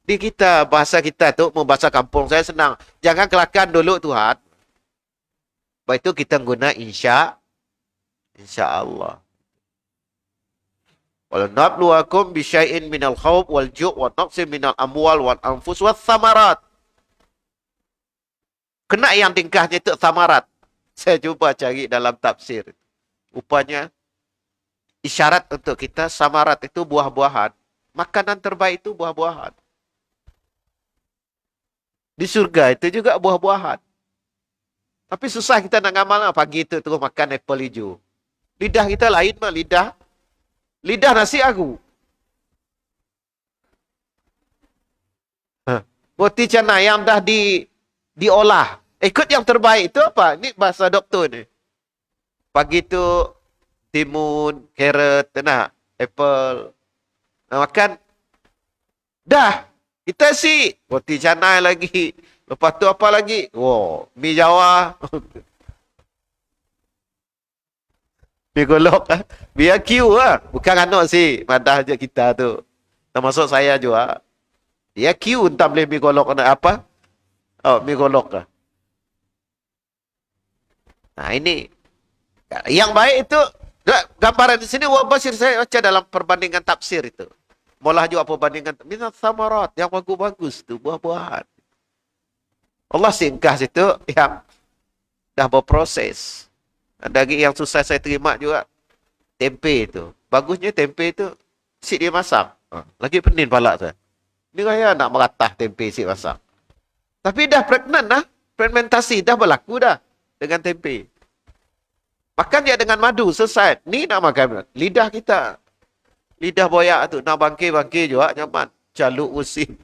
kita. Bahasa kita tu, mau bahasa kampung saya senang. Jangan kelakar dulu Tuhan. Lepas itu kita guna insya Allah. Wala nabluwakum bi syai'in minal khawf wal ju' wa naqsin minal amwal wal anfus was samarat. Kena yang tingkahnya itu samarat. Saya cuba cari dalam tafsir. Rupanya isyarat untuk kita samarat itu buah-buahan. Makanan terbaik itu buah-buahan. Di surga itu juga buah-buahan. Tapi susah kita nak ngamal lah. Pagi itu terus makan apple hijau. Lidah kita lain mah lidah nasi agu. Roti canai yang dah diolah. Ikut yang terbaik itu apa? Ini bahasa doktor ni. Pagi tu timun, carrot, apple. Makan. Dah. Kita si roti canai lagi. Lepas tu apa lagi? Wow, mi Jawa. Mi golok. Biar Q lah. Bukan anak si. Madah je kita tu. Termasuk saya juga. Dia Q entah boleh mi golok apa. Oh, mi golok lah. Nah ini. Yang baik itu. Gambaran di sini. Wabasir saya baca dalam perbandingan tafsir itu. Mula juga perbandingan. Minat samarat. Yang bagus-bagus tu. Buah-buahan. Allah singkah situ. Yang dah berproses. Daging yang susah saya terima juga. Tempe itu. Bagusnya tempe itu. Sik dia masak. Lagi pening palak saya. Ini kaya nak meratah tempe sik masak. Tapi dah pregnant dah. Fermentasi dah berlaku dah. Dengan tempe. Makan dia dengan madu. Selesai. Ni nak makan. Lidah kita. Lidah boyak tu. Nak bangkit-bangkit juga. Nyaman. Caluk usin.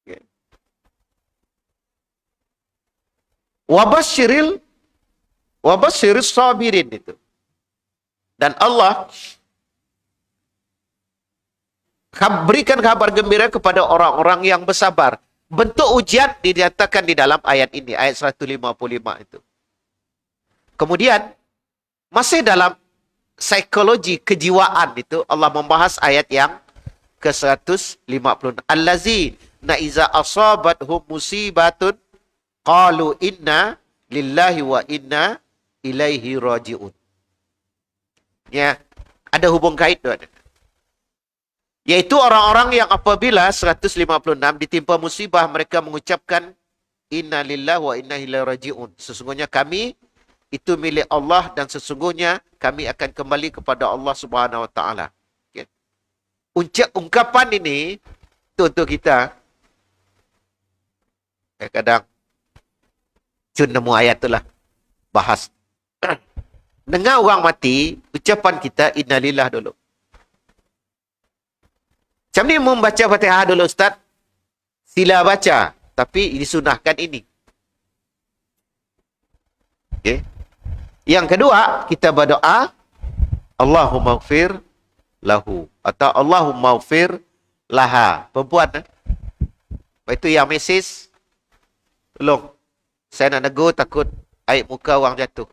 Okay. Wabasyiris sabirin itu. Dan Allah berikan kabar gembira kepada orang-orang yang bersabar. Bentuk ujian dinyatakan di dalam ayat ini. Ayat 155 itu. Kemudian, masih dalam psikologi kejiwaan itu, Allah membahas ayat yang ke-150. Allazi na'iza asabathum musibatun qalu inna lillahi wa inna ilaihi raji'un. Ya, ada hubung kait tu. Yaitu orang-orang yang apabila 156 ditimpa musibah mereka mengucapkan inna lillahi wa inna ilaihi raji'un. Sesungguhnya kami itu milik Allah dan sesungguhnya kami akan kembali kepada Allah Subhanahu wa taala. Okay. Ungkapan ini itu untuk kita. Kadang-kadang cun nemu ayat itulah bahas. Dengar orang mati, ucapan kita innalillah dulu. Macam ni membaca Fatihah dulu Ustaz. Sila baca, tapi disunahkan ini. Okey. Yang kedua, kita berdoa Allahumma ighfir lahu atau Allahumma ighfir laha. Perempuan. Lepas itu yang mesej, tolong saya nak negur takut air muka orang jatuh.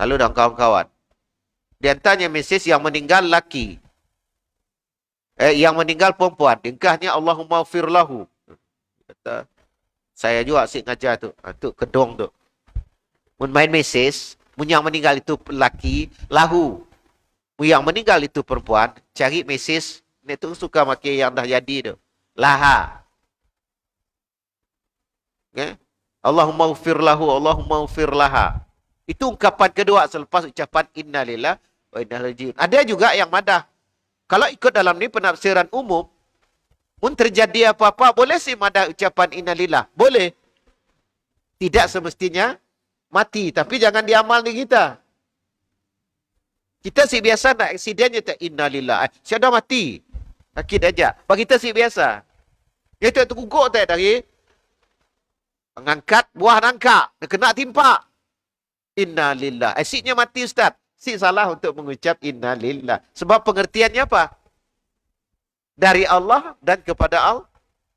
Lalu dan kawan-kawan. Di antaranya mesej yang meninggal laki. Yang meninggal perempuan. Ringkasnya Allahumma ighfir lahu. Kata, saya juga asyik ngajar tu. Tu kedong tu. Main mesej. Yang meninggal itu laki. Lahu. Yang meninggal itu perempuan. Cari mesej. Ini tu suka makin yang dah jadi tu. Laha. Okay? Allahumma ighfir lahu. Allahumma ighfir laha. Itu ungkapan kedua selepas ucapan innalillah wa inna ilaihi raji'un. Ada juga yang madah. Kalau ikut dalam ni penafsiran umum, pun terjadi apa-apa, boleh sih madah ucapan innalillah. Boleh. Tidak semestinya mati. Tapi jangan diamal di kita. Kita sih biasa nak aksidennya tak innalillah. Saya dah mati. Sakit aja. Bagi kita sih biasa. Dia tak terguguk tak dari mengangkat buah nangka. Dia kena timpa. Innalillah. Asyiknya mati Ustaz. Si salah untuk mengucap innalillah. Sebab pengertiannya apa? Dari Allah dan kepada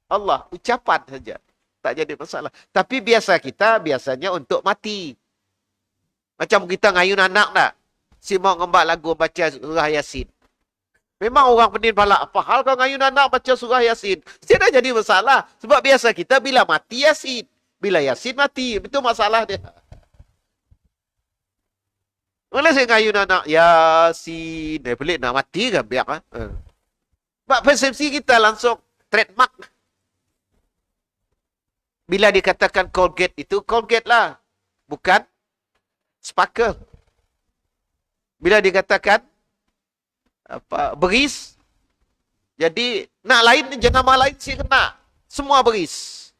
Allah. Ucapan saja. Tak jadi masalah. Tapi biasanya untuk mati. Macam kita ngayun anak tak? Si mau ngembak lagu baca surah Yasin. Memang orang penin pala. Apa hal kau ngayun anak baca surah Yasin? Tidak jadi masalah. Sebab biasa kita bila mati Yasin. Bila Yasin mati. Itu masalah dia. Mana saya ngayun anak Yasin. Pelik nak mati kan biar. Sebab persepsi kita langsung trademark. Bila dikatakan Colgate itu, Colgate lah. Bukan Sparkle. Bila dikatakan beris, jadi nak lain, jenama lain si kena. Semua beris.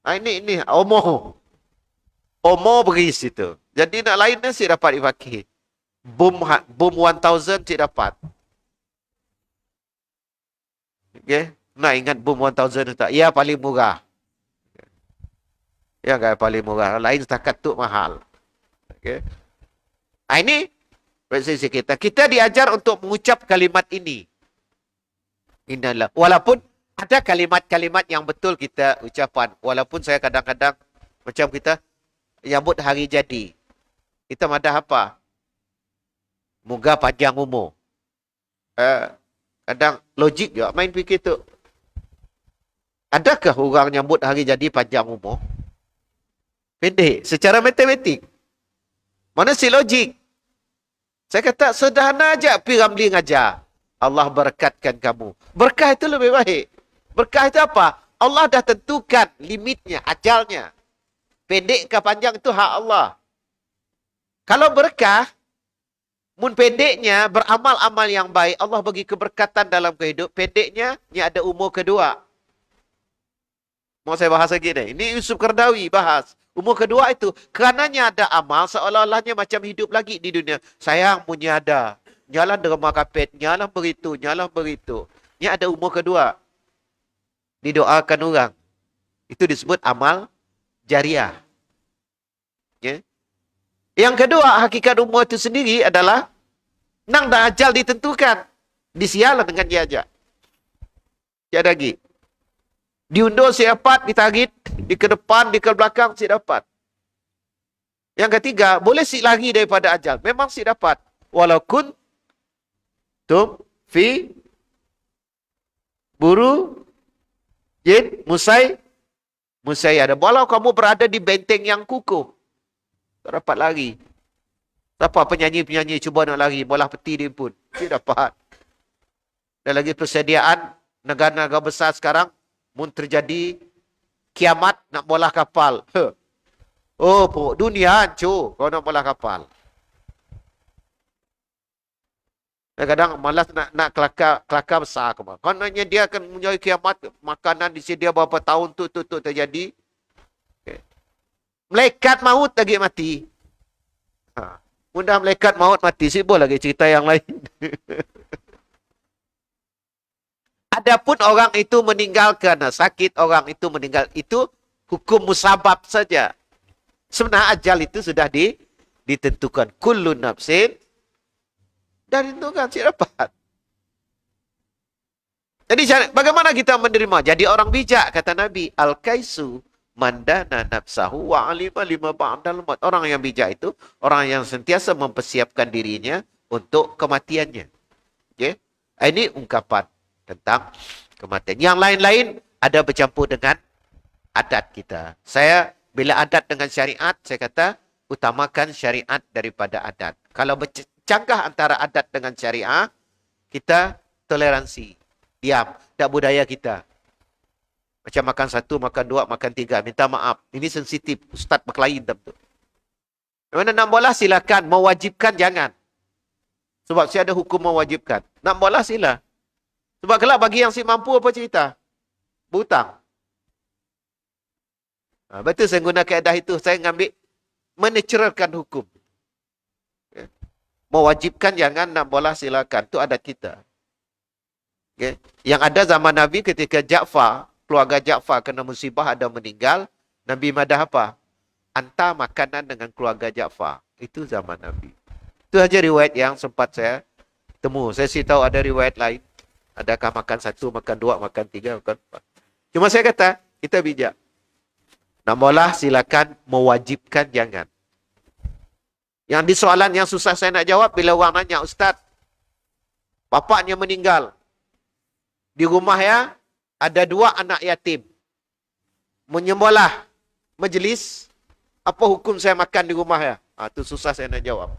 Ini Omo beris itu. Jadi nak lainnya si dapat dipakai. Boom 1000 si dapat. Okay. Nak ingat boom 1000 tak? Ya paling murah. Ya kan paling murah. Lain setakat tu mahal. Okay. Ini persepsi kita. Kita diajar untuk mengucap kalimat ini. Inilah. Walaupun ada kalimat-kalimat yang betul kita ucapan. Walaupun saya kadang-kadang macam kita nyambut hari jadi. Kita madah apa? Moga panjang umur. Kadang logik juga main fikir tu. Adakah orang nyambut hari jadi panjang umur? Pendek. Secara matematik. Mana si logik? Saya kata sederhana aja Pi Ramli ngajar. Allah berkatkan kamu. Berkah itu lebih baik. Berkah itu apa? Allah dah tentukan limitnya, ajalnya. Pendek ke panjang itu hak Allah. Kalau berkah, mun pendeknya beramal-amal yang baik, Allah bagi keberkatan dalam kehidupan. Pendeknya, ni ada umur kedua. Mau saya bahas lagi ni. Ini Yusuf Qaradawi bahas. Umur kedua itu, kerananya ada amal, seolah-olahnya macam hidup lagi di dunia. Sayang punya ada. Nyalah derma kapet, nyalah beritu. Ini ada umur kedua. Didoakan orang. Itu disebut amal jariah. Ya. Yang kedua, hakikat umur itu sendiri adalah nang dah ajal ditentukan. Disialah dengan dia aja. Tiada lagi. Diundur si dapat, ditarik, di ke depan, di ke belakang si dapat. Yang ketiga, boleh si lari daripada ajal. Memang si dapat. Walaupun tum fi buru jin musai ada. Walau kamu berada di benteng yang kukuh, tak dapat lari. Siapa penyanyi-penyanyi cuba nak lari, bola peti dia pun. Dia dapat. Dan lagi persediaan negara-negara besar sekarang, mun terjadi kiamat nak bola kapal. Oh, dunia hancur kalau nak bola kapal. Kadang-kadang malas nak kelakar besar. Kononnya dia akan menjadi kiamat, makanan disedia berapa tahun tu terjadi. Okay. Malaikat maut lagi mati. Mudah malaikat maut mati, sibuk lagi cerita yang lain. Adapun orang itu meninggal kerana sakit, orang itu meninggal, itu hukum musabab saja. Sebenarnya ajal itu sudah ditentukan. Kullu nafsin dan itu kan si dapat. Jadi bagaimana kita menerima? Jadi orang bijak, kata Nabi. Al-kaisu mandana nafsahu wa alima lima ba'dal maut. Orang yang bijak itu, orang yang sentiasa mempersiapkan dirinya untuk kematiannya. Okay? Ini ungkapan tentang kematian. Yang lain-lain ada bercampur dengan adat kita. Saya, bila adat dengan syariat, saya kata, utamakan syariat daripada adat. Kalau bercanggah antara adat dengan syariah, kita toleransi. Diam. Tak budaya kita. Macam makan satu, makan dua, makan tiga. Minta maaf. Ini sensitif. Ustaz berkelahi dalam tu. Mana nak bola silakan. Mewajibkan jangan. Sebab saya ada hukum mewajibkan. Nak bola sila. Sebab kelak bagi yang si mampu apa cerita? Berhutang. Betul saya guna kaedah itu. Saya ngambil menaturalkan hukum. Mewajibkan jangan, nak bola silakan. Itu adat kita. Okay. Yang ada zaman Nabi ketika Ja'far, keluarga Ja'far kena musibah, ada meninggal, Nabi madah apa? Hantar makanan dengan keluarga Ja'far. Itu zaman Nabi. Itu saja riwayat yang sempat saya Temu. Saya sih tahu ada riwayat lain. Adakah makan satu, makan dua, makan tiga, makan empat. Cuma saya kata, kita bijak. Namolah silakan, mewajibkan jangan. Yang di soalan yang susah saya nak jawab bila orang nanya, Ustaz, bapaknya meninggal. Di rumah ya, ada 2 anak yatim. Menyembelih majlis, apa hukum saya makan di rumah ya? Itu susah saya nak jawab.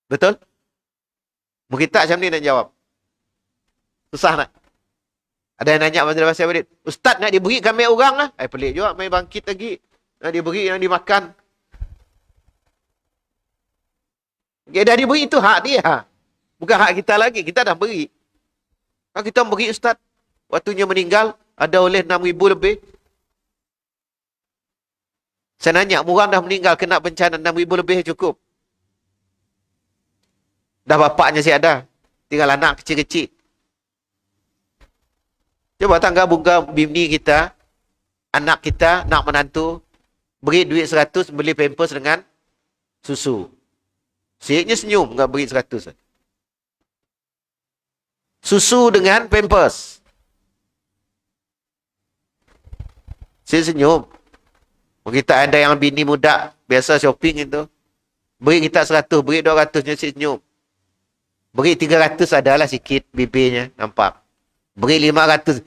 Betul? Kita macam ni nak jawab. Susah nak? Ada yang nanya Mazhab Syekh Badid, Ustaz nak diberi kami orang lah. Pelik juga, main bangkit lagi. Nak diberi, yang dimakan. Okay, dah diberi itu hak dia. Bukan hak kita lagi, kita dah beri. Kalau kita beri Ustaz, waktunya meninggal, ada oleh 6,000 lebih. Saya nanya, orang dah meninggal, kena bencana 6,000 lebih cukup. Dah bapaknya si ada. Tinggal anak kecil-kecil. Coba tangga bunga bini kita, anak kita, nak menantu, beri duit 100, beli pampers dengan susu. Syeknya senyum, enggak beri 100. Susu dengan pampers. Syek senyum. Kita ada yang bini muda, biasa shopping itu. Beri kita 100, beri 200, syek senyum. Beri 300 adalah sikit bibirnya, nampak. Beri 500.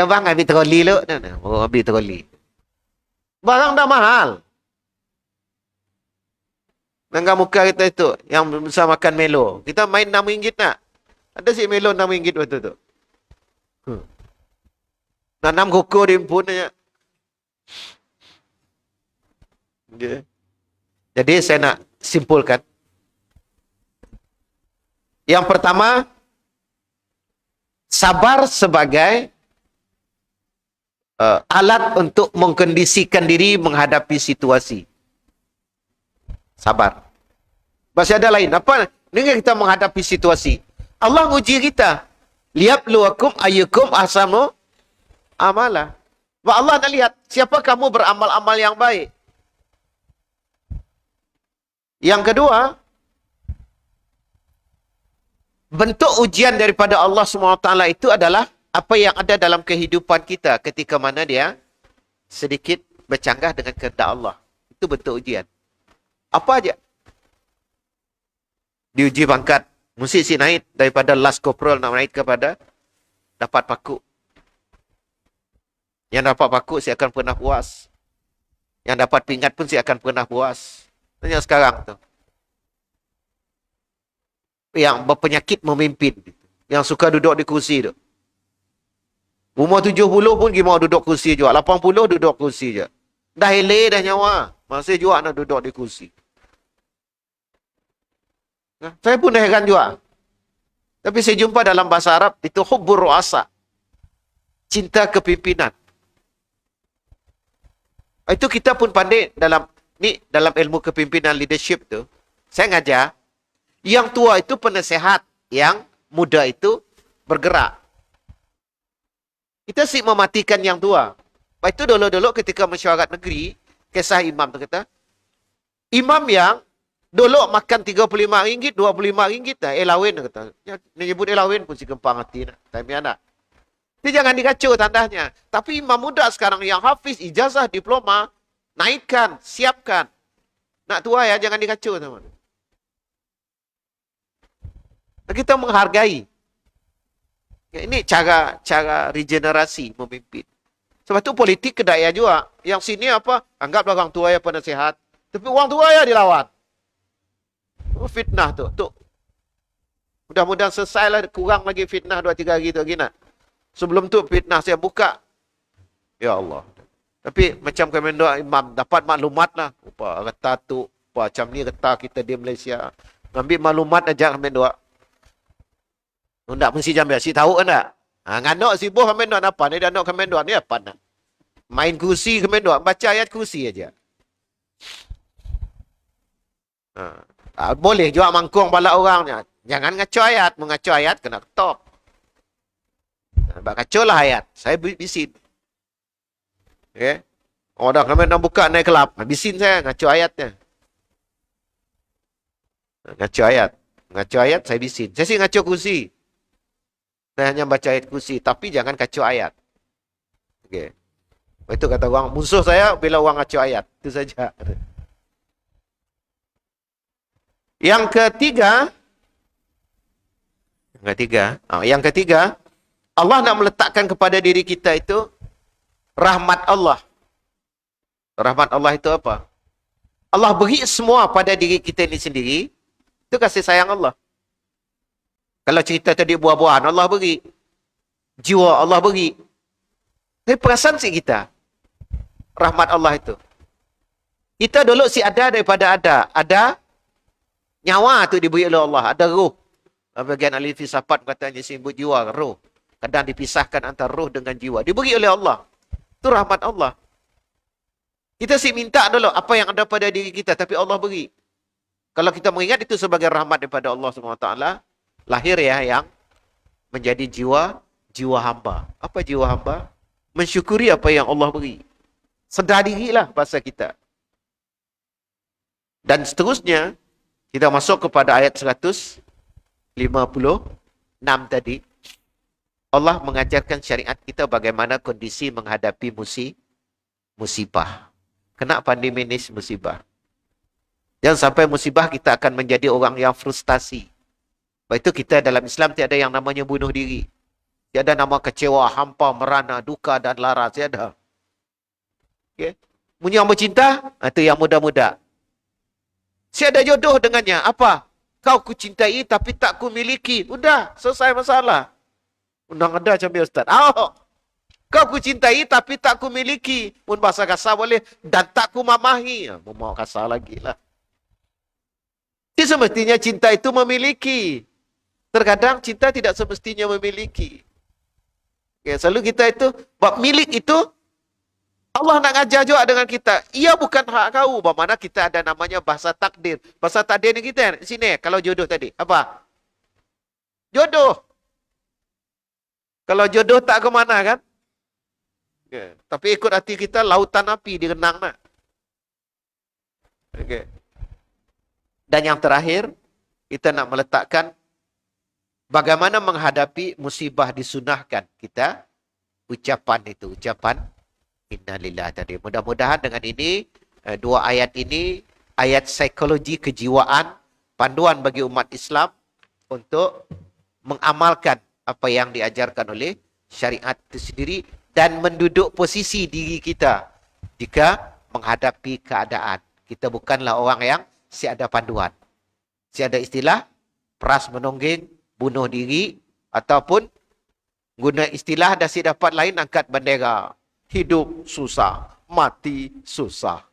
Bang, ambil troli lu. Oh, ambil troli. Barang dah mahal. Nangga muka kita itu, yang besar makan Melo. Kita main RM6 nak. Ada si Melo RM6 waktu tu. Nanam koko di impun aja. Okay. Jadi saya nak simpulkan. Yang pertama, sabar sebagai alat untuk mengkondisikan diri menghadapi situasi. Sabar. Masih ada lain. Apa? Dengan kita menghadapi situasi. Allah uji kita. Liyabluwakum ayyukum ahsanu amala. Allah nak lihat siapa kamu beramal-amal yang baik. Yang kedua, bentuk ujian daripada Allah SWT itu adalah apa yang ada dalam kehidupan kita ketika mana dia sedikit bercanggah dengan kehendak Allah. Itu bentuk ujian. Apa aja? Diuji pangkat. Mesti si naik daripada last corporal nak naik kepada dapat paku. Yang dapat paku si akan pernah puas. Yang dapat pingat pun si akan pernah puas. Dan yang sekarang tu. Yang berpenyakit memimpin. Yang suka duduk di kursi tu. Umur 70 pun dia mau duduk kursi juga. 80 duduk kursi je. Dah hele dah nyawa. Masih juga nak duduk di kursi. Nah, saya pun dah heran juga. Tapi saya jumpa dalam bahasa Arab, itu hubbur ru'asa. Cinta kepimpinan. Itu kita pun pandai dalam ilmu kepimpinan leadership tu. Saya ngajar, yang tua itu penasehat, yang muda itu bergerak. Kita sih mematikan yang tua. Lepas itu dulu-dulu ketika mesyuarat negeri, kisah imam tu kata, imam yang dulu makan RM35, RM25 dah. Elawin kata. Ya, nyebut elawin pun si gempang hati nak. Tapi anak. Dia jangan dikacau tandahnya. Tapi imam muda sekarang yang hafiz, ijazah, diploma, naikkan, siapkan. Nak tua ya, jangan dikacau teman. Kita menghargai. Ya, ini cara regenerasi memimpin. Sebab tu politik kedaya juga. Yang sini apa? Anggaplah orang tua ya penasihat. Tapi orang tua ya dilawan. Fitnah tu. Mudah-mudahan selesailah, kurang lagi fitnah 2-3 hari tu lagi nak. Sebelum tu fitnah saya buka. Ya Allah. Tapi macam Komando Imam dapat maklumat lah. Apa reta tu, apa macam ni reta kita di Malaysia. Ambil maklumat aja Komando. Ndak mesti jambil si tahu kan tak? Nganok si boh Komando apa ni dan Komando ni apa nak? Main kursi Komando, baca ayat kursi aja. Boleh juga mangkung bala orangnya. Jangan ngaco ayat. Mengaco ayat kena ketok. Kacau lah ayat. Saya bisin. Okay. Oh dah kami nak buka naik kelab. Bisin saya ngaco ayatnya. Ngaco ayat. Ngaco ayat, saya bisin. Saya sih ngaco kursi. Saya hanya baca ayat kursi. Tapi jangan kacau ayat. Okey. Itu kata orang, musuh saya bila orang ngaco ayat. Itu saja. Yang ketiga, Allah nak meletakkan kepada diri kita itu rahmat Allah. Rahmat Allah itu apa? Allah beri semua pada diri kita ini sendiri. Itu kasih sayang Allah. Kalau cerita tadi buah-buahan, Allah beri. Jiwa Allah beri. Tapi perasan si kita. Rahmat Allah itu. Kita dulu si ada daripada ada. Ada nyawa tu diberi oleh Allah. Ada ruh. Bagian ahli filsafat katanya sebut jiwa, roh. Kadang dipisahkan antara roh dengan jiwa. Diberi oleh Allah. Itu rahmat Allah. Kita si minta dulu apa yang ada pada diri kita. Tapi Allah beri. Kalau kita mengingat itu sebagai rahmat daripada Allah SWT. Lahir ya yang menjadi jiwa hamba. Apa jiwa hamba? Mensyukuri apa yang Allah beri. Sedar dirilah bahasa kita. Dan seterusnya, kita masuk kepada ayat 156 tadi. Allah mengajarkan syariat kita bagaimana kondisi menghadapi musibah. Kena pandemi ini musibah. Jangan sampai musibah kita akan menjadi orang yang frustasi. Sebab itu kita dalam Islam tiada yang namanya bunuh diri. Tiada nama kecewa, hampa, merana, duka dan lara. Tiada. Okay. Punya yang bercinta, itu yang muda-muda. Tiada jodoh dengannya. Apa? Kau ku cintai tapi tak ku miliki. Udah, selesai masalah. Undang ada macam Ustaz. Kau ku cintai tapi tak ku miliki. Pun bahasa kasar boleh. Dan tak ku mamahi. Mau kasar lagi lah. Jadi semestinya cinta itu memiliki. Terkadang cinta tidak semestinya memiliki. Okay, selalu kita itu, bab milik itu, Allah nak ngajar juga dengan kita. Ia bukan hak kau. Bagaimana kita ada namanya bahasa takdir. Bahasa takdir ni kita, sini, kalau jodoh tadi. Apa? Jodoh. Kalau jodoh tak ke mana kan? Okay. Tapi ikut hati kita, lautan api direnang nak. Okay. Dan yang terakhir, kita nak meletakkan bagaimana menghadapi musibah disunahkan kita. Ucapan itu, ucapan innalillah tadi. Mudah-mudahan dengan ini, dua ayat ini, ayat psikologi kejiwaan, panduan bagi umat Islam untuk mengamalkan apa yang diajarkan oleh syariat itu sendiri dan menduduk posisi diri kita jika menghadapi keadaan. Kita bukanlah orang yang siada panduan. Siada istilah peras menonggeng, bunuh diri ataupun guna istilah dah si dapat lain angkat bendera. Hidup susah, mati susah.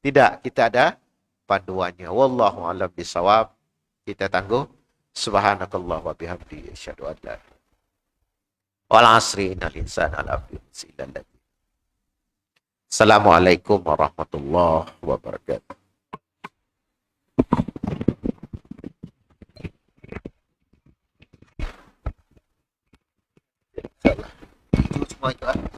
Tidak, kita ada panduannya. Wallahu a'lam bishawab. Kita tangguh. Subhanakallah wa bihamdi asyhadu an la ilaha illa anta wal asri innal insana lafi khusr. Assalamualaikum warahmatullahi wabarakatuh. Itu semua itu